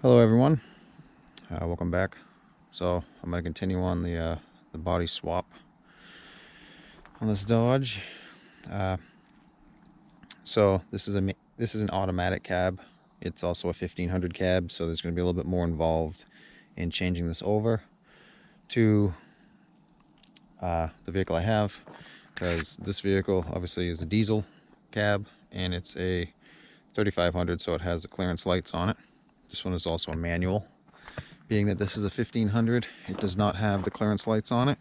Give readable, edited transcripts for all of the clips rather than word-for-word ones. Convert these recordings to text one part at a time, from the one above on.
Hello everyone, welcome back. So I'm going to continue on the body swap on this Dodge. So this is an automatic cab. It's also a 1500 cab, so there's going to be a little bit more involved in changing this over to the vehicle I have, because this vehicle obviously is a diesel cab and it's a 3500, so it has the clearance lights on it. This one is also a manual. Being that this is a 1500, it does not have the clearance lights on it.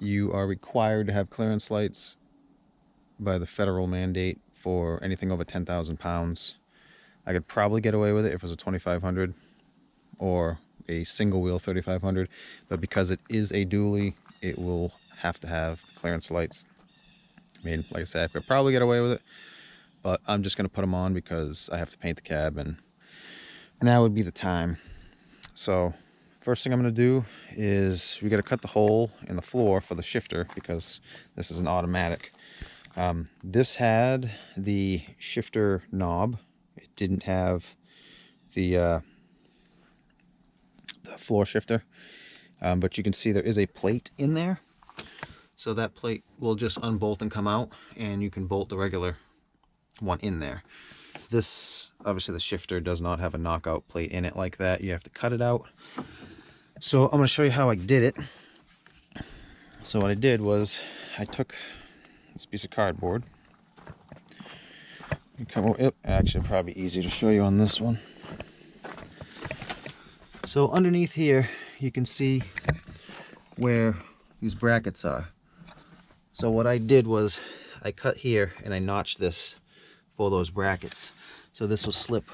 You are required to have clearance lights by the federal mandate for anything over 10,000 pounds. I could probably get away with it if it was a 2500 or a single wheel 3500, but because it is a dually, it will have to have clearance lights. I mean, like I said, I could probably get away with it, but I'm just going to put them on because I have to paint the cab, and now would be the time. So first thing I'm going to do is we got to cut the hole in the floor for the shifter, because this is an automatic. This had the shifter knob. It didn't have the floor shifter, but you can see there is a plate in there. So that plate will just unbolt and come out, and you can bolt the regular one in there. This, obviously the shifter does not have a knockout plate in it like that. You have to cut it out. So I'm going to show you how I did it. So what I did was I took this piece of cardboard. Actually, probably easier to show you on this one. So underneath here, you can see where these brackets are. So what I did was I cut here and I notched this for those brackets. So this will slip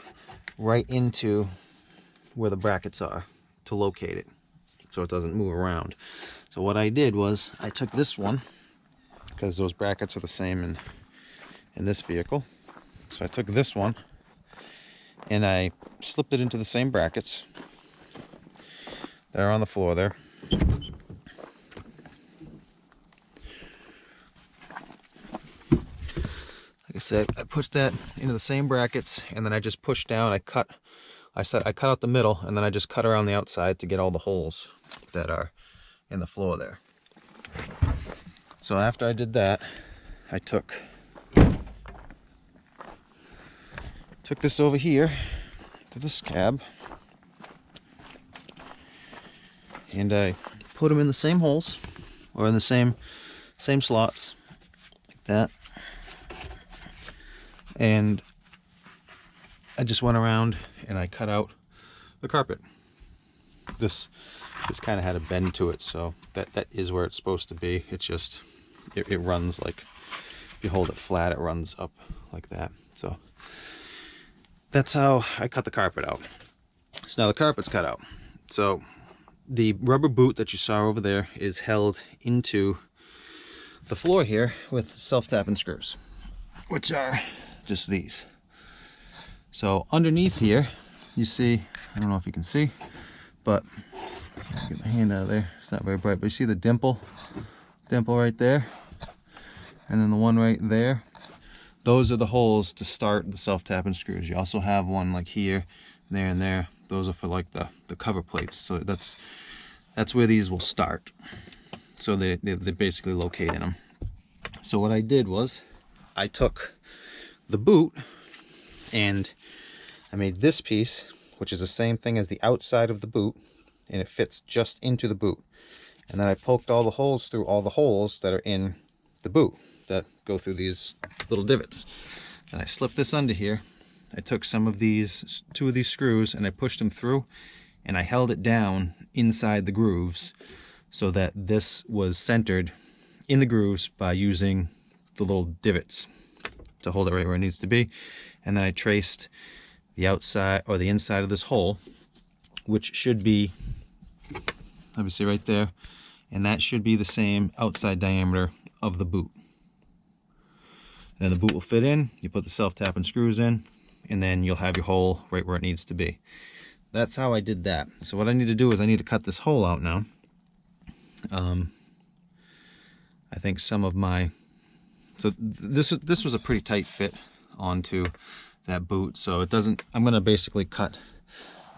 right into where the brackets are to locate it, so it doesn't move around. So what I did was I took this one, because those brackets are the same in this vehicle. So I took this one and I slipped it into the same brackets that are on the floor there. Like I said, I pushed that into the same brackets, and then I just pushed down. I cut out the middle, and then I just cut around the outside to get all the holes that are in the floor there. So after I did that, I took this over here to this cab, and I put them in the same holes, or in the same slots, like that. And I just went around and I cut out the carpet. This kind of had a bend to it, so that is where it's supposed to be. It's just it runs like, if you hold it flat, it runs up like that. So that's how I cut the carpet out. So now the carpet's cut out. So the rubber boot that you saw over there is held into the floor here with self-tapping screws, which are just these. So underneath here, you see, I don't know if you can see, but get my hand out of there, it's not very bright, but you see the dimple right there, and then the one right there. Those are the holes to start the self-tapping screws. You also have one like here, there, and there. Those are for like the cover plates. So that's where these will start. So they basically locate in them. So what I did was I took the boot and I made this piece, which is the same thing as the outside of the boot, and it fits just into the boot. And then I poked all the holes through all the holes that are in the boot that go through these little divots. And I slipped this under here. I took two of these screws, and I pushed them through, and I held it down inside the grooves so that this was centered in the grooves by using the little divots to hold it right where it needs to be. And then I traced the outside or the inside of this hole, which should be obviously right there, and that should be the same outside diameter of the boot. And then the boot will fit in, you put the self-tapping screws in, and then you'll have your hole right where it needs to be. That's how I did that. So what I need to do is I need to cut this hole out now. I think some of my, so this was a pretty tight fit onto that boot. So it doesn't, I'm gonna basically cut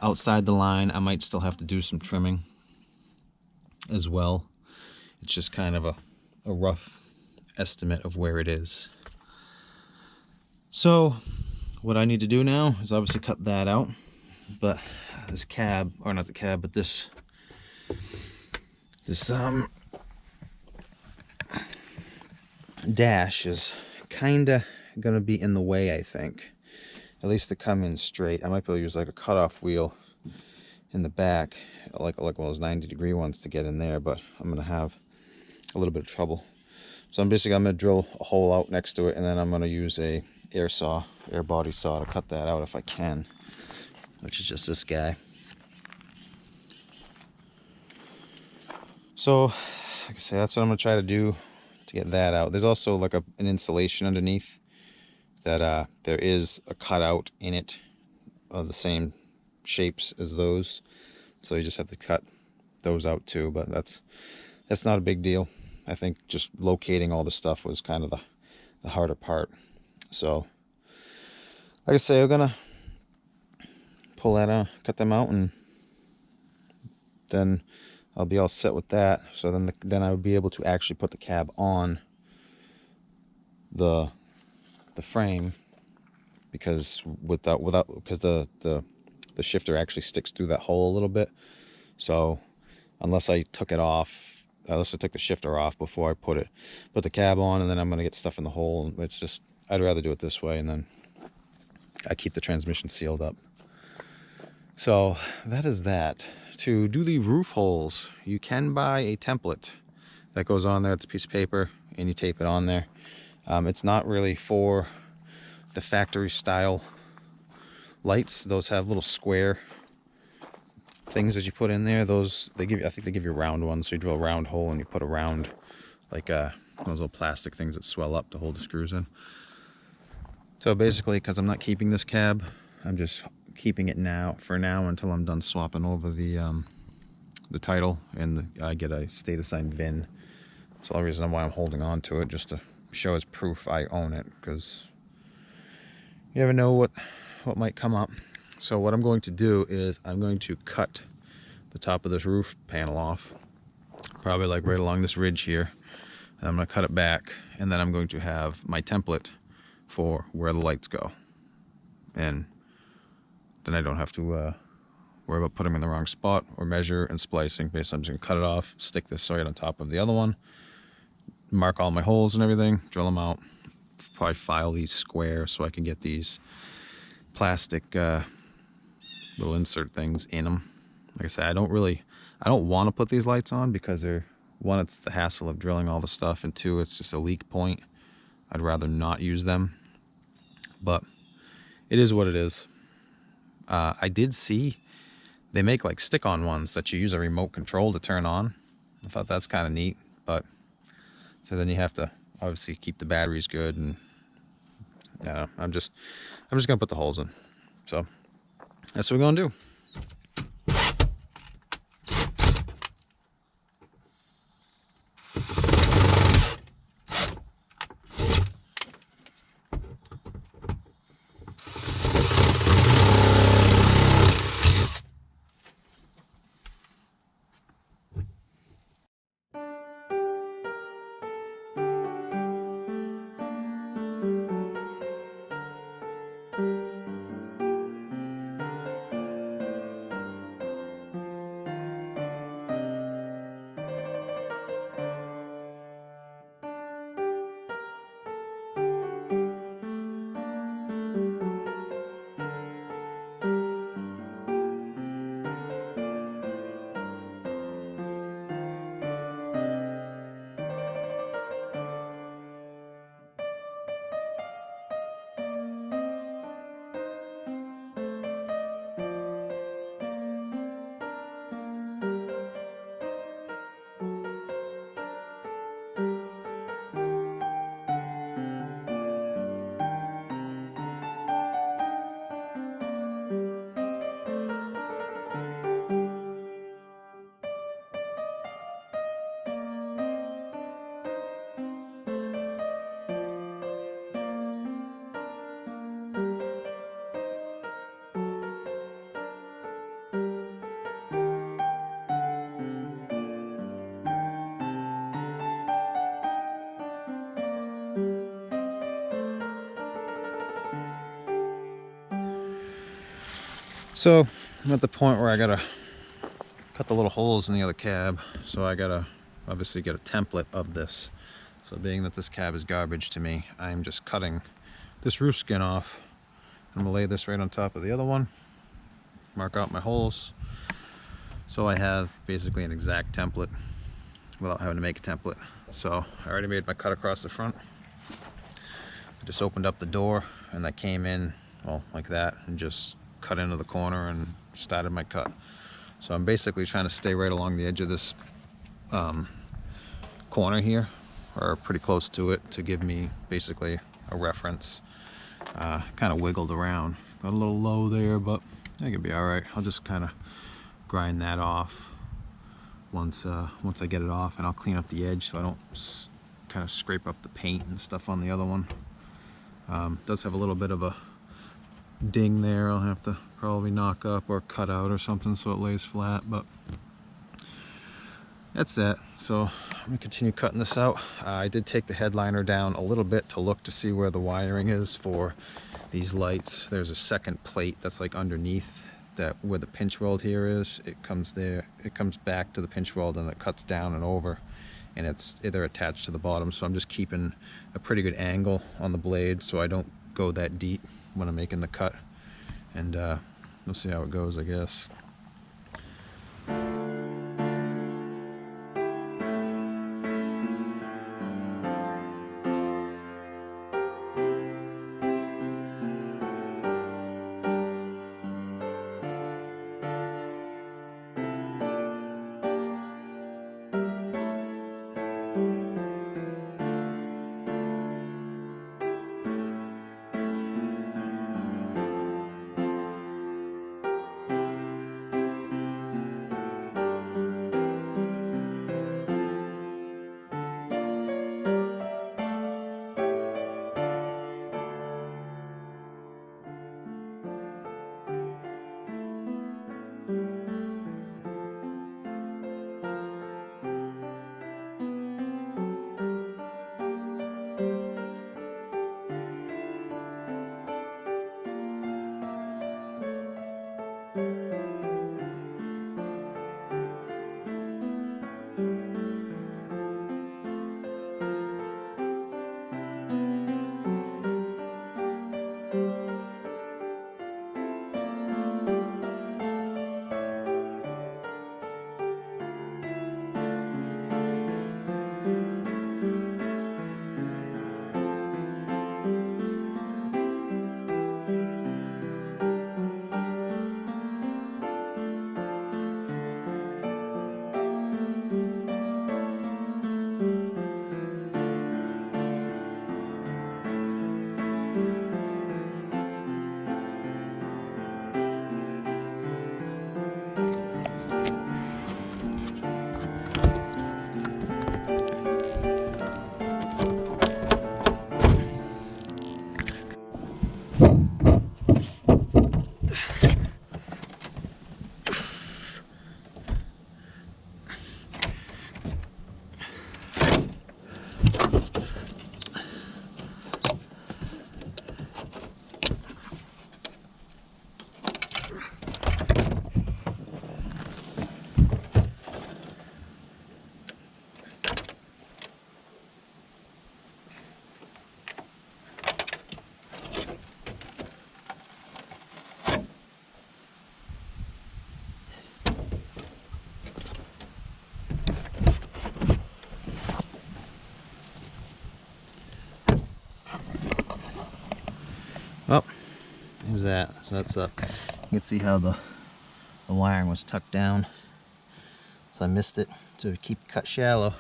outside the line. I might still have to do some trimming as well. It's just kind of a rough estimate of where it is. So what I need to do now is obviously cut that out, but this cab, or not the cab, but this dash is kind of gonna be in the way, I think. At least to come in straight. I might be able to use like a cutoff wheel in the back, like one of those 90-degree ones to get in there, but I'm gonna have a little bit of trouble. So I'm gonna drill a hole out next to it, and then I'm gonna use a air body saw to cut that out if I can, which is just this guy. So like I say, that's what I'm gonna try to do to get that out. There's also like an insulation underneath that there is a cutout in it of the same shapes as those, so you just have to cut those out too, but that's not a big deal. I think just locating all the stuff was kind of the harder part. So like I say, we're gonna pull that out, cut them out, and then I'll be all set with that. So then I would be able to actually put the cab on the frame, because because the shifter actually sticks through that hole a little bit. So unless I took the shifter off before I put the cab on, and then I'm gonna get stuff in the hole. It's just, I'd rather do it this way, and then I keep the transmission sealed up. So that is that. To do the roof holes, you can buy a template that goes on there. It's a piece of paper, and you tape it on there. It's not really for the factory style lights. Those have little square things that you put in there. Those, I think they give you round ones. So you drill a round hole and you put a round, like those little plastic things that swell up to hold the screws in. So basically, because I'm not keeping this cab, I'm just keeping it for now until I'm done swapping over the title, and I get a state assigned VIN. That's the only reason why I'm holding on to it, just to show as proof I own it, because you never know what might come up. So what I'm going to do is I'm going to cut the top of this roof panel off, probably like right along this ridge here, and I'm going to cut it back, and then I'm going to have my template for where the lights go, and then I don't have to worry about putting them in the wrong spot or measure and splicing. Basically, I'm just going to cut it off, stick this right on top of the other one, mark all my holes and everything, drill them out, probably file these square so I can get these plastic little insert things in them. Like I said, I don't want to put these lights on, because one, it's the hassle of drilling all the stuff, and two, it's just a leak point. I'd rather not use them, but it is what it is. I did see they make like stick-on ones that you use a remote control to turn on. I thought that's kind of neat, but so then you have to obviously keep the batteries good, and I'm just gonna put the holes in. So that's what we're gonna do. So I'm at the point where I gotta cut the little holes in the other cab, so I gotta obviously get a template of this. So being that this cab is garbage to me, I'm just cutting this roof skin off. I'm gonna lay this right on top of the other one, mark out my holes, so I have basically an exact template without having to make a template. So I already made my cut across the front. I just opened up the door and I came in, well, like that, and just cut into the corner and started my cut. So I'm basically trying to stay right along the edge of this corner here, or pretty close to it, to give me basically a reference. Kind of wiggled around, got a little low there, but I think it'll be all right. I'll just kind of grind that off once I get it off, and I'll clean up the edge so I don't kind of scrape up the paint and stuff on the other one. Does have a little bit of a ding there. I'll have to probably knock up or cut out or something so it lays flat, but that's that. So I'm gonna continue cutting this out. I did take the headliner down a little bit to look to see where the wiring is for these lights. There's a second plate that's like underneath that, where the pinch weld here is. It comes there, it comes back to the pinch weld, and it cuts down and over, and they're attached to the bottom. So I'm just keeping a pretty good angle on the blade so I don't go that deep when I'm making the cut, and we'll see how it goes, I guess. Oh, there's that. So that's up. You can see how the wiring was tucked down. So I missed it. So we keep it cut shallow.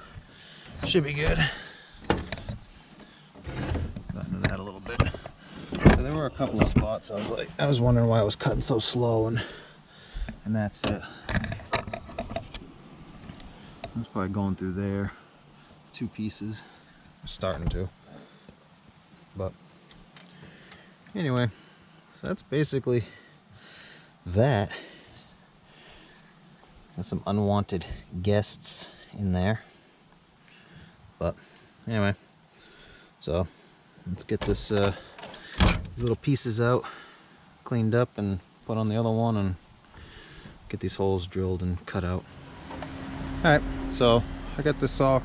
Should be good. Got into that a little bit. So there were a couple of spots I was wondering why I was cutting so slow, and that's it. That's probably going through there. 2 pieces. Starting to. But anyway, so that's basically that. There's some unwanted guests in there. But anyway, so let's get this these little pieces out, cleaned up, and put on the other one and get these holes drilled and cut out. Alright, so I got this all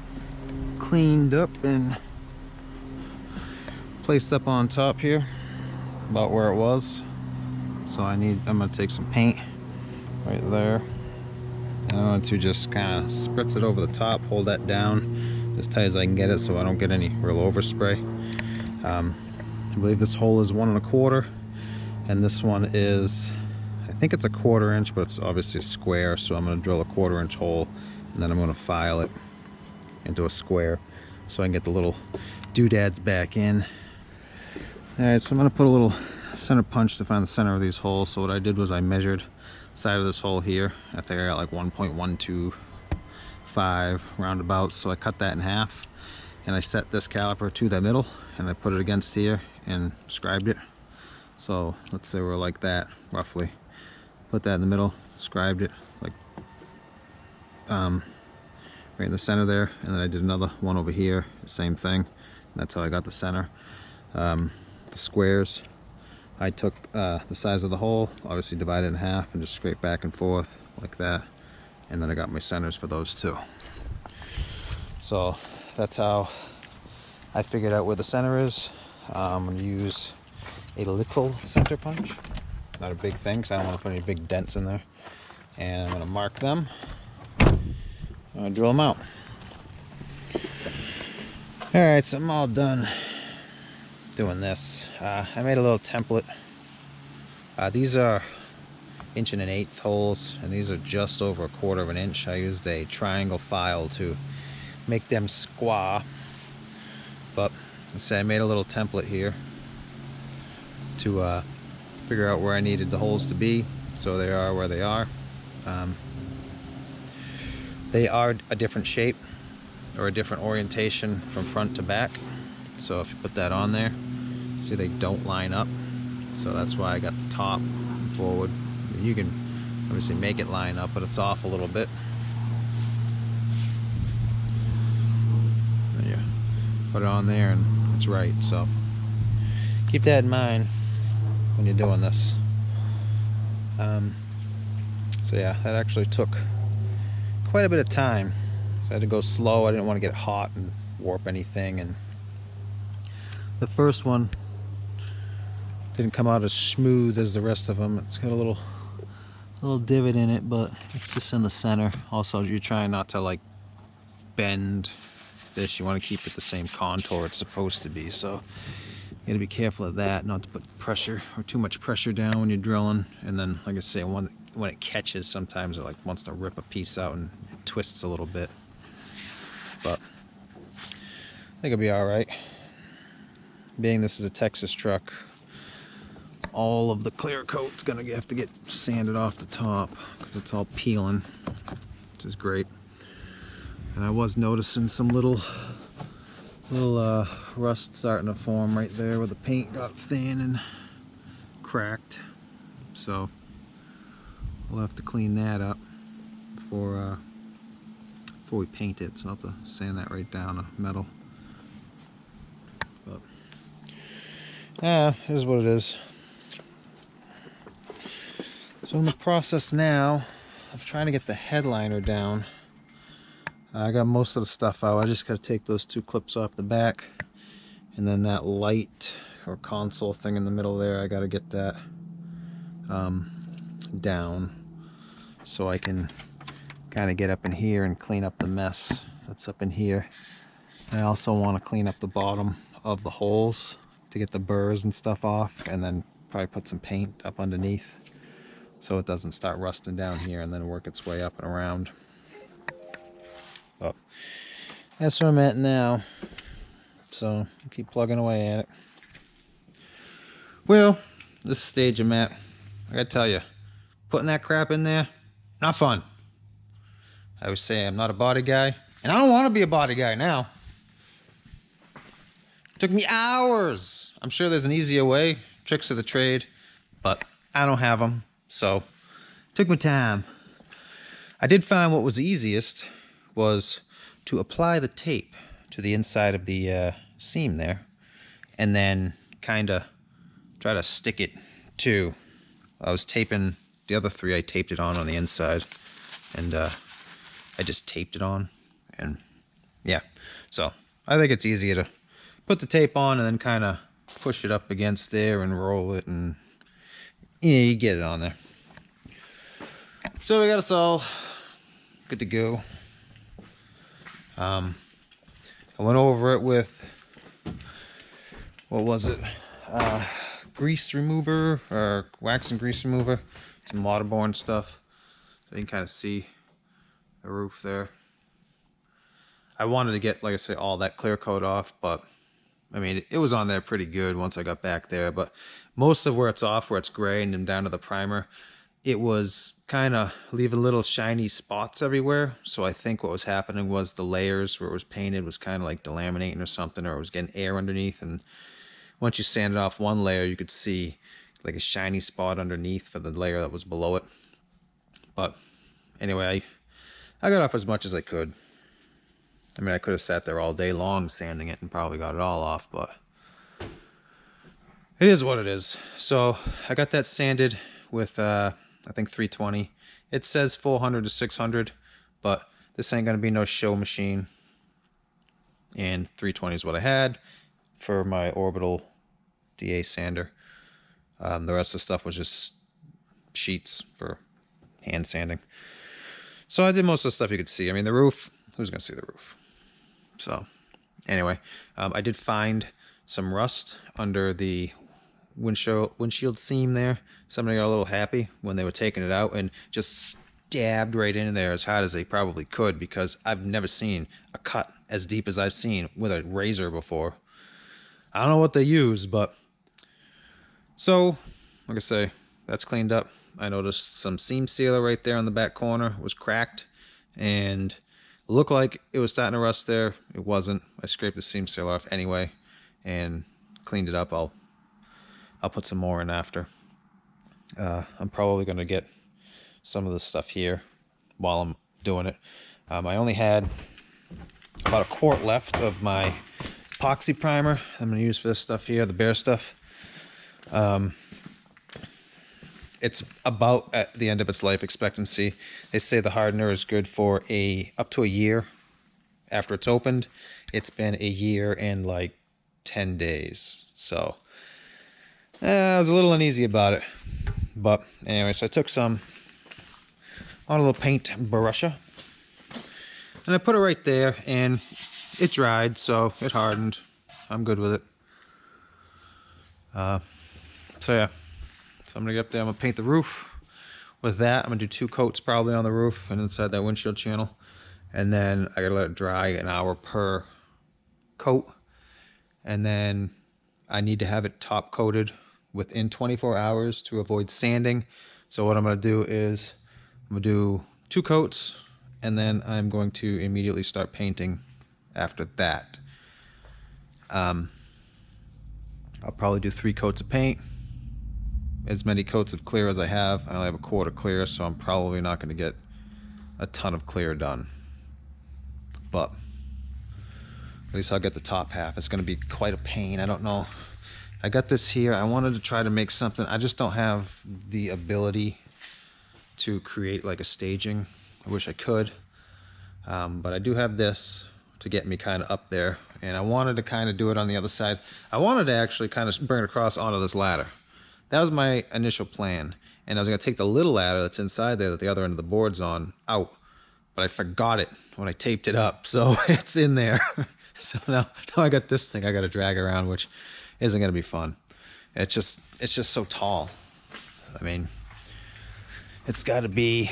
cleaned up and placed up on top here, about where it was. So I'm gonna take some paint right there. And I'm going to just kind of spritz it over the top, hold that down as tight as I can get it so I don't get any real overspray. I believe this hole is 1 1/4, and this one is, I think it's a 1/4 inch, but it's obviously a square, so I'm going to drill a 1/4 inch hole, and then I'm going to file it into a square so I can get the little doodads back in. Alright, so I'm going to put a little center punch to find the center of these holes. So what I did was I measured the side of this hole here. I think I got like 1.125 roundabouts, so I cut that in half and I set this caliper to the middle and I put it against here and scribed it. So let's say we're like that roughly. Put that in the middle, scribed it like right in the center there, and then I did another one over here, the same thing. And that's how I got the center. The squares, I took the size of the hole, obviously divided it in half and just scrape back and forth like that, and then I got my centers for those too. So that's how I figured out where the center is. I'm going to use a little center punch, not a big thing because I don't want to put any big dents in there, and I'm going to mark them. I'm going to drill them out. Alright, so I'm all done doing this. I made a little template. These are 1 1/8" holes, and these are just over 1/4 inch. I used a triangle file to make them square, but let's say I made a little template here to figure out where I needed the holes to be, so they are where they are. They are a different shape or a different orientation from front to back, so if you put that on there, see they don't line up, so that's why I got the top forward. You can obviously make it line up, but it's off a little bit. Then you put it on there and it's right, so keep that in mind when you're doing this. So yeah, that actually took quite a bit of time, so I had to go slow. I didn't want to get hot and warp anything, and the first one didn't come out as smooth as the rest of them. It's got a little divot in it, but it's just in the center. Also, you're trying not to like bend this. You want to keep it the same contour it's supposed to be, so you got to be careful of that, not to put pressure or too much pressure down when you're drilling. And then, like I say, when it catches, sometimes it like wants to rip a piece out and it twists a little bit, but I think it'll be all right. Being this is a Texas truck, all of the clear coat's gonna have to get sanded off the top because it's all peeling, which is great. And I was noticing some little rust starting to form right there where the paint got thin and cracked, so we'll have to clean that up before we paint it. So I'll have to sand that right down to metal. But yeah, it is what it is. So in the process now of trying to get the headliner down, I got most of the stuff out. I just got to take those 2 clips off the back, and then that light or console thing in the middle there, I got to get that down so I can kind of get up in here and clean up the mess that's up in here. And I also want to clean up the bottom of the holes to get the burrs and stuff off, and then probably put some paint up underneath so it doesn't start rusting down here and then work its way up and around. But that's where I'm at now, so I'll keep plugging away at it. Well, this stage I'm at, I gotta tell you, putting that crap in there, not fun. I always say I'm not a body guy, and I don't want to be a body guy now. It took me hours. I'm sure there's an easier way, tricks of the trade, but I don't have them, so it took me time. I did find what was easiest was to apply the tape to the inside of the seam there, and then kind of try to stick it to I was taping the other 3. I taped it on the inside, and I just taped it on, and yeah. So I think it's easier to put the tape on and then kind of push it up against there and roll it, and yeah, you get it on there. So we got us all good to go. I went over it with, what was it? Grease remover, or wax and grease remover, some waterborne stuff, so you can kind of see the roof there. I wanted to get, like I say, all that clear coat off, but I mean, it was on there pretty good once I got back there. But most of where it's off, where it's gray and then down to the primer, it was kind of leaving little shiny spots everywhere. So I think what was happening was the layers where it was painted was kind of like delaminating or something, or it was getting air underneath. And once you sanded off one layer, you could see like a shiny spot underneath for the layer that was below it. But anyway, I got off as much as I could. I mean, I could have sat there all day long sanding it and probably got it all off, but it is what it is. So I got that sanded with, I think 320. It says 400 to 600, but this ain't going to be no show machine. And 320 is what I had for my orbital DA sander. The rest of the stuff was just sheets for hand sanding. So I did most of the stuff you could see. I mean, the roof, who's going to see the roof? So anyway, I did find some rust under the windshield seam there. Somebody got a little happy when they were taking it out and just stabbed right in there as hard as they probably could, because I've never seen a cut as deep as I've seen with a razor before. I don't know what they use, but so like I say, that's cleaned up. I noticed some seam sealer right there on the back corner was cracked, and looked like it was starting to rust there. It wasn't. I scraped the seam sealer off anyway and cleaned it up. I'll put some more in after. I'm probably going to get some of this stuff here while I'm doing it. I only had about a quart left of my epoxy primer I'm going to use for this stuff here, the Bear stuff. It's about at the end of its life expectancy. They say the hardener is good for up to a year after it's opened. It's been a year and like 10 days. So I was a little uneasy about it. But anyway, so I took some on a little paint brusher, and I put it right there, and it dried, so it hardened. I'm good with it. So yeah. So I'm going to get up there, I'm going to paint the roof with that. I'm going to do 2 coats probably on the roof and inside that windshield channel. And then I got to let it dry an hour per coat. And then I need to have it top coated within 24 hours to avoid sanding. So what I'm going to do is I'm going to do 2 coats, and then I'm going to immediately start painting after that. I'll probably do 3 coats of paint. As many coats of clear as I have. I only have a quart of clear, so I'm probably not going to get a ton of clear done. But at least I'll get the top half. It's going to be quite a pain. I don't know. I got this here. I wanted to try to make something. I just don't have the ability to create like a staging. I wish I could. But I do have this to get me kind of up there. And I wanted to kind of do it on the other side. I wanted to actually kind of bring it across onto this ladder. That was my initial plan, and I was going to take the little ladder that's inside there that the other end of the board's on out, but I forgot it when I taped it up, so it's in there. So now I got this thing I got to drag around, which isn't going to be fun. It's just so tall. I mean, it's got to be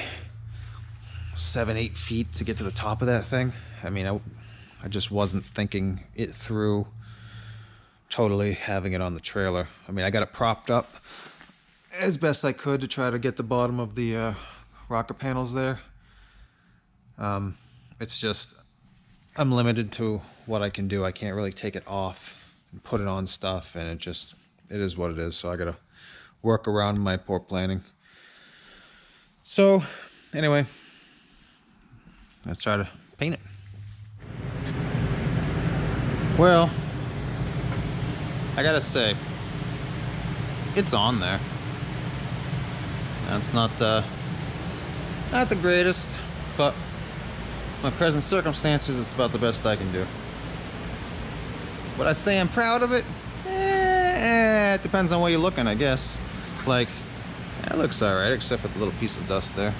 7-8 feet to get to the top of that thing. I mean, I just wasn't thinking it through. Totally having it on the trailer. I mean, I got it propped up as best I could to try to get the bottom of the rocker panels there. It's just, I'm limited to what I can do. I can't really take it off and put it on stuff, and it is what it is. So I gotta work around my poor planning. So anyway, let's try to paint it. Well, I gotta say, it's on there. That's not the greatest, but my present circumstances, it's about the best I can do. Would I say I'm proud of it? It depends on where you're looking, I guess. Like, it looks alright, except for the little piece of dust there.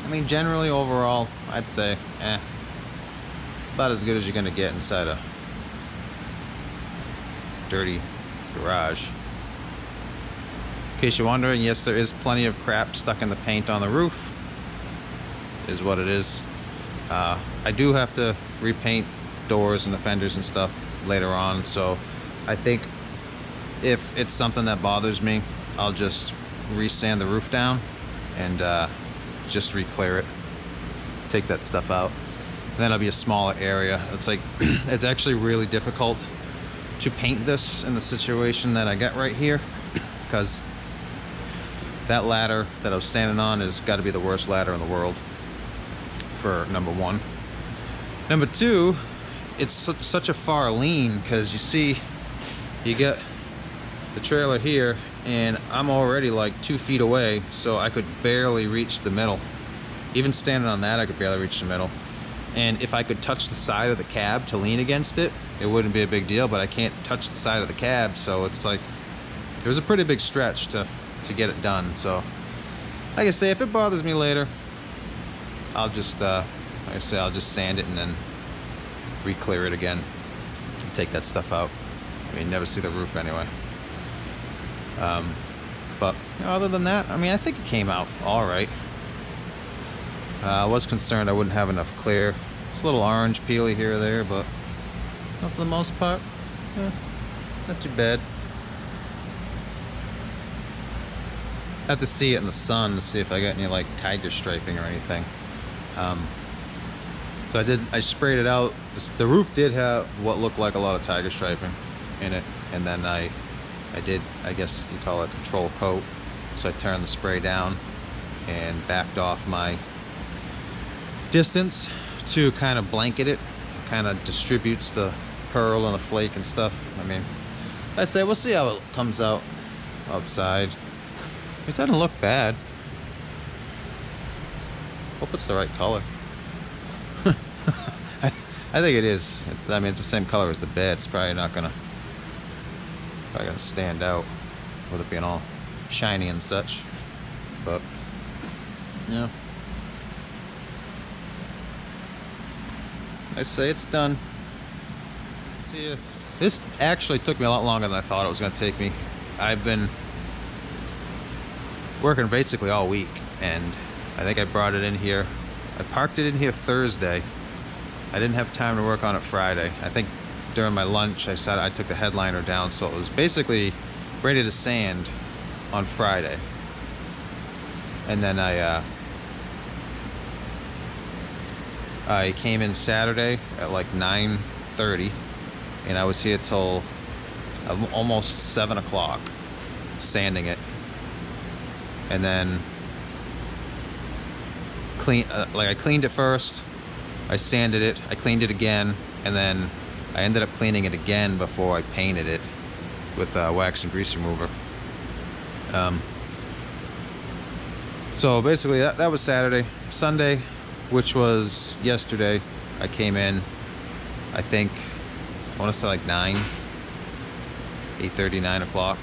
I mean, generally, overall, I'd say, it's about as good as you're gonna get inside a dirty garage. In case you're wondering, yes, there is plenty of crap stuck in the paint on the roof, is what it is. I do have to repaint doors and the fenders and stuff later on, so I think if it's something that bothers me, I'll just re-sand the roof down and just re-clear it, take that stuff out. And then it'll be a smaller area. It's like, it's actually really difficult to paint this in the situation that I got right here, because that ladder that I was standing on has got to be the worst ladder in the world, for number one. Number two, it's such a far lean, because you see, you get the trailer here, and I'm already like 2 feet away, so I could barely reach the middle. Even standing on that, I could barely reach the middle. And if I could touch the side of the cab to lean against it, it wouldn't be a big deal, but I can't touch the side of the cab, so it's like, it was a pretty big stretch to get it done. So, like I say, if it bothers me later, I'll just, like I say, I'll just sand it and then re-clear it again and take that stuff out. I mean, never see the roof anyway. But you know, other than that, I mean, I think it came out all right. I was concerned I wouldn't have enough clear. It's a little orange peely here or there, but for the most part, not too bad. I have to see it in the sun to see if I got any like tiger striping or anything. So I sprayed it out. The roof did have what looked like a lot of tiger striping in it, and then I did, I guess you call it, control coat. So I turned the spray down and backed off my distance to kind of blanket it. It kind of distributes the pearl and the flake and stuff. I mean, I say we'll see how it comes out outside. It doesn't look bad. Hope it's the right color. I think it is. I mean, it's the same color as the bed. It's probably not gonna stand out with it being all shiny and such. But yeah, I say it's done. See ya. This actually took me a lot longer than I thought it was gonna take me. I've been working basically all week, and I think I brought it in here. I parked it in here Thursday. I didn't have time to work on it Friday. I think during my lunch I took the headliner down, so it was basically ready to sand on Friday. And then I came in Saturday at like 9:30, and I was here till almost 7 o'clock sanding it. And then I cleaned it first, I sanded it, I cleaned it again, and then I ended up cleaning it again before I painted it with wax and grease remover. So basically that was Saturday. Sunday, which was yesterday, I came in, I think, I want to say like 8:30, 9 o'clock.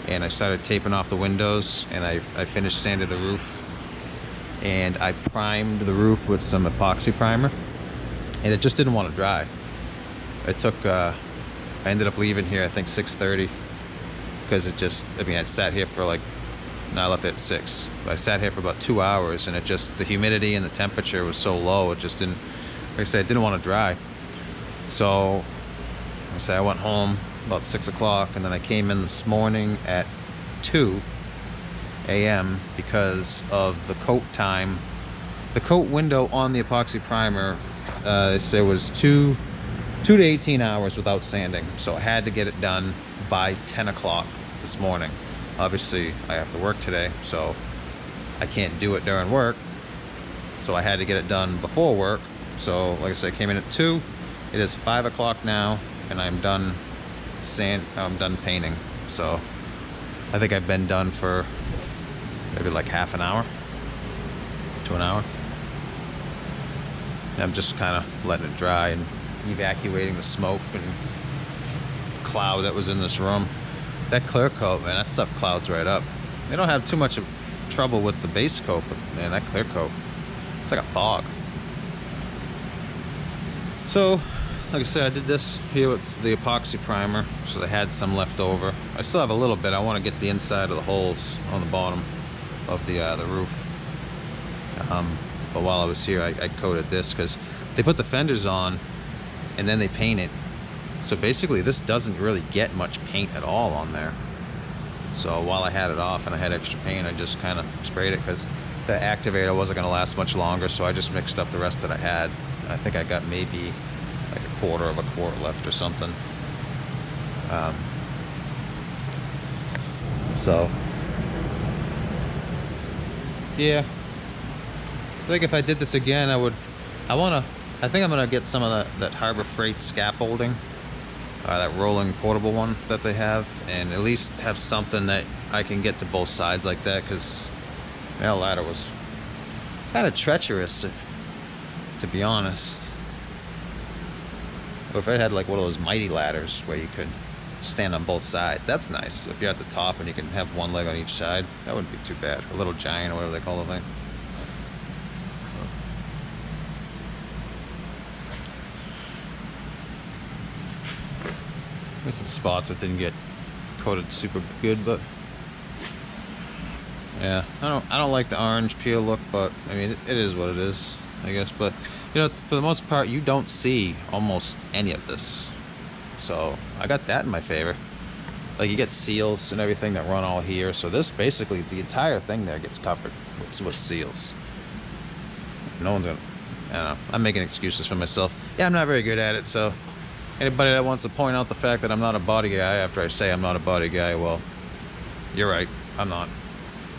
And I started taping off the windows, and I finished sanding the roof, and I primed the roof with some epoxy primer, and it just didn't want to dry. It took I ended up leaving here I think 6:30, because it just, I mean, I sat here for like, no, I left it at 6, but I sat here for about 2 hours, and it just, the humidity and the temperature was so low, it just didn't, like I said, it didn't want to dry. So I say I went home about 6 o'clock, and then I came in this morning at 2 a.m. because of the coat time. The coat window on the epoxy primer, they say, was 2 to 18 hours without sanding, so I had to get it done by 10 o'clock this morning. Obviously I have to work today, so I can't do it during work, so I had to get it done before work. So like I said, I came in at 2. It is 5 o'clock now, and I'm done painting. So I think I've been done for maybe like half an hour to an hour. I'm just kind of letting it dry and evacuating the smoke and cloud that was in this room. That clear coat, man, that stuff clouds right up. They don't have too much of trouble with the base coat, but man, that clear coat, it's like a fog. So, like I said, I did this here with the epoxy primer, because I had some left over. I still have a little bit. I want to get the inside of the holes on the bottom of the roof. But while I was here, I coated this because they put the fenders on and then they paint it. So basically this doesn't really get much paint at all on there. So while I had it off and I had extra paint, I just kind of sprayed it because the activator wasn't going to last much longer. So I just mixed up the rest that I had. I think I got maybe like a quarter of a quart left or something. So yeah, I think if I did this again, I think I'm gonna get some of that Harbor Freight scaffolding, that rolling portable one that they have, and at least have something that I can get to both sides like that, because that ladder was kind of treacherous, to be honest. Or if it had like one of those mighty ladders where you could stand on both sides, that's nice. If you're at the top and you can have one leg on each side, that wouldn't be too bad. A little giant or whatever they call the thing. There's some spots that didn't get coated super good, but yeah, I don't like the orange peel look, but I mean it is what it is, I guess. But you know, for the most part, you don't see almost any of this, so I got that in my favor. Like, you get seals and everything that run all here, so this basically the entire thing there gets covered with seals. No one's gonna, I don't know, I'm making excuses for myself. Yeah, I'm not very good at it, so anybody that wants to point out the fact that I'm not a body guy after I say I'm not a body guy, well, you're right, I'm not.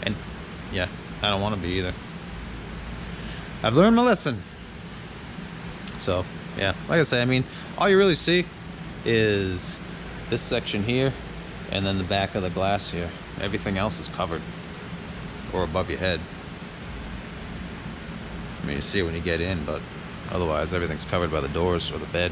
And yeah, I don't want to be either. I've learned my lesson. So yeah, like I say, I mean, all you really see is this section here and then the back of the glass here. Everything else is covered or above your head. I mean, you see it when you get in, but otherwise everything's covered by the doors or the bed.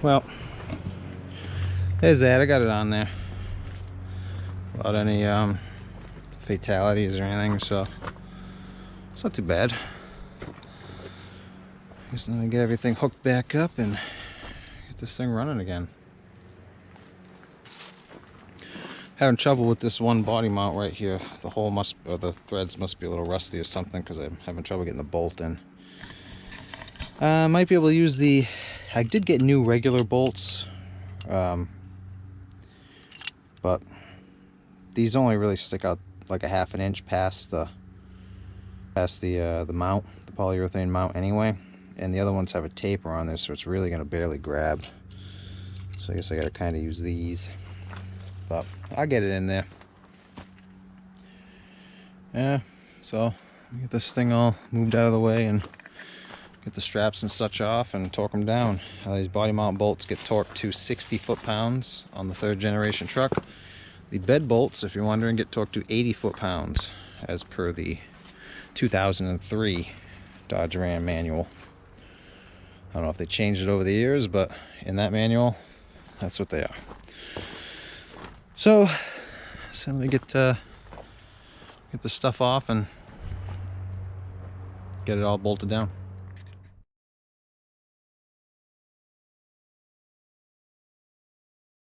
Well, there's that. I got it on there without any fatalities or anything, so it's not too bad. Just gonna get everything hooked back up and get this thing running again. Having trouble with this one body mount right here. The hole must, or the threads must be a little rusty or something, because I'm having trouble getting the bolt in. Might be able to use the, I did get new regular bolts, but these only really stick out like a ½ inch past the mount, the polyurethane mount anyway, and the other ones have a taper on there, so it's really going to barely grab. So I guess I got to kind of use these, but I'll get it in there. Yeah, so get this thing all moved out of the way and get the straps and such off and torque them down. These body mount bolts get torqued to 60 foot-pounds on the 3rd generation truck. The bed bolts, if you're wondering, get torqued to 80 foot-pounds as per the 2003 Dodge Ram manual. I don't know if they changed it over the years, but in that manual, that's what they are. So let me get the stuff off and get it all bolted down.